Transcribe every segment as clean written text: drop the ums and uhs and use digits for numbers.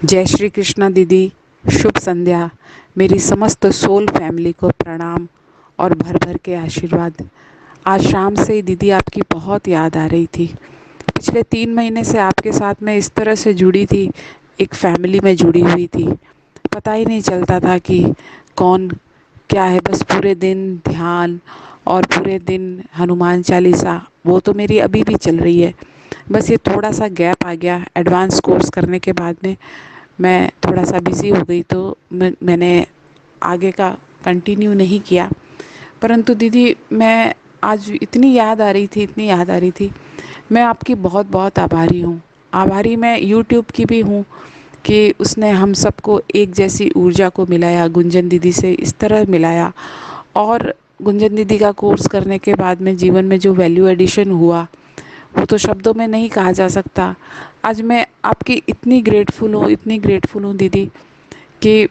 जय श्री कृष्णा दीदी। शुभ संध्या। मेरी समस्त सोल फैमिली को प्रणाम और भर भर के आशीर्वाद। आज शाम से ही दीदी आपकी बहुत याद आ रही थी। पिछले 3 महीने से आपके साथ में इस तरह से जुड़ी थी, एक फैमिली में जुड़ी हुई थी। पता ही नहीं चलता था कि कौन क्या है। बस पूरे दिन ध्यान और पूरे दिन हनुमान चालीसा, वो तो मेरी अभी भी चल रही है। बस ये थोड़ा सा गैप आ गया एडवांस कोर्स करने के बाद में। मैं थोड़ा सा बिज़ी हो गई तो मैंने आगे का कंटिन्यू नहीं किया। परंतु दीदी, मैं आज इतनी याद आ रही थी, इतनी याद आ रही थी। मैं आपकी बहुत बहुत आभारी हूँ। आभारी मैं यूट्यूब की भी हूँ कि उसने हम सबको एक जैसी ऊर्जा को मिलाया, गुंजन दीदी से इस तरह मिलाया। और गुंजन दीदी का कोर्स करने के बाद में जीवन में जो वैल्यू एडिशन हुआ, वो तो शब्दों में नहीं कहा जा सकता। आज मैं आपकी इतनी ग्रेटफुल हूँ, इतनी ग्रेटफुल हूँ दीदी, कि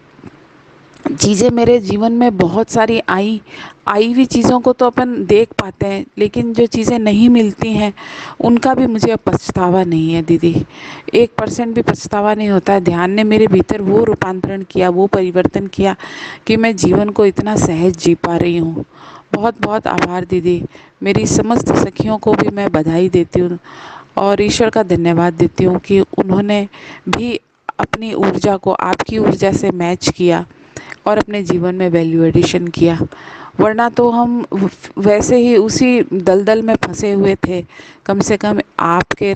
चीज़ें मेरे जीवन में बहुत सारी आई आई हुई चीज़ों को तो अपन देख पाते हैं, लेकिन जो चीज़ें नहीं मिलती हैं उनका भी मुझे अब पछतावा नहीं है दीदी। 1% भी पछतावा नहीं होता है। ध्यान ने मेरे भीतर वो रूपांतरण किया, वो परिवर्तन किया कि मैं जीवन को इतना सहज जी पा रही हूँ। बहुत बहुत आभार दीदी। मेरी समस्त सखियों को भी मैं बधाई देती हूँ और ईश्वर का धन्यवाद देती हूँ कि उन्होंने भी अपनी ऊर्जा को आपकी ऊर्जा से मैच किया और अपने जीवन में वैल्यू एडिशन किया। वरना तो हम वैसे ही उसी दलदल में फंसे हुए थे। कम से कम आपके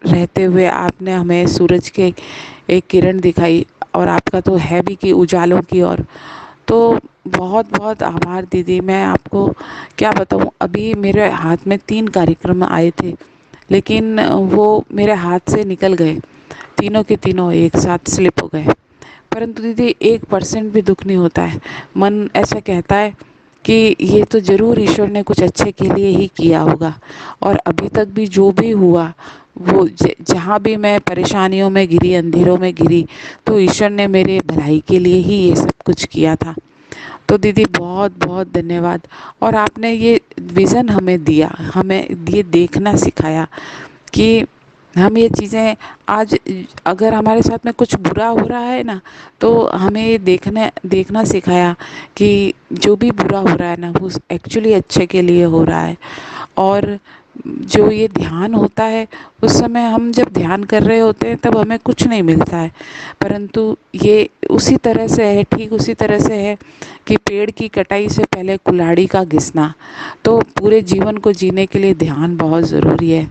रहते हुए आपने हमें सूरज के एक किरण दिखाई, और आपका तो है भी कि उजालों की ओर। तो बहुत बहुत आभार दीदी। मैं आपको क्या बताऊं, अभी मेरे हाथ में 3 कार्यक्रम आए थे, लेकिन वो मेरे हाथ से निकल गए। तीनों के तीनों एक साथ स्लिप हो गए। परंतु दीदी, 1% भी दुख नहीं होता है। मन ऐसा कहता है कि ये तो ज़रूर ईश्वर ने कुछ अच्छे के लिए ही किया होगा। और अभी तक भी जो भी हुआ, वो जहाँ भी मैं परेशानियों में घिरी, अंधेरों में घिरी, तो ईश्वर ने मेरे भलाई के लिए ही ये सब कुछ किया था। तो दीदी, बहुत बहुत धन्यवाद। और आपने ये विज़न हमें दिया, हमें ये देखना सिखाया कि हम ये चीज़ें आज, अगर हमारे साथ में कुछ बुरा हो रहा है ना, तो हमें ये देखना सिखाया कि जो भी बुरा हो रहा है ना, वो एक्चुअली अच्छे के लिए हो रहा है। और जो ये ध्यान होता है, उस समय हम जब ध्यान कर रहे होते हैं तब हमें कुछ नहीं मिलता है। परंतु ये उसी तरह से है, ठीक उसी तरह से है कि पेड़ की कटाई से पहले कुल्हाड़ी का घिसना। तो पूरे जीवन को जीने के लिए ध्यान बहुत ज़रूरी है।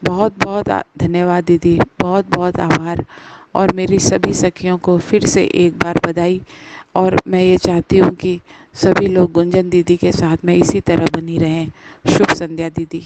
बहुत बहुत धन्यवाद दीदी, बहुत बहुत आभार। और मेरी सभी सखियों को फिर से एक बार बधाई। और मैं ये चाहती हूँ कि सभी लोग गुंजन दीदी के साथ में इसी तरह बनी रहें। शुभ संध्या दीदी।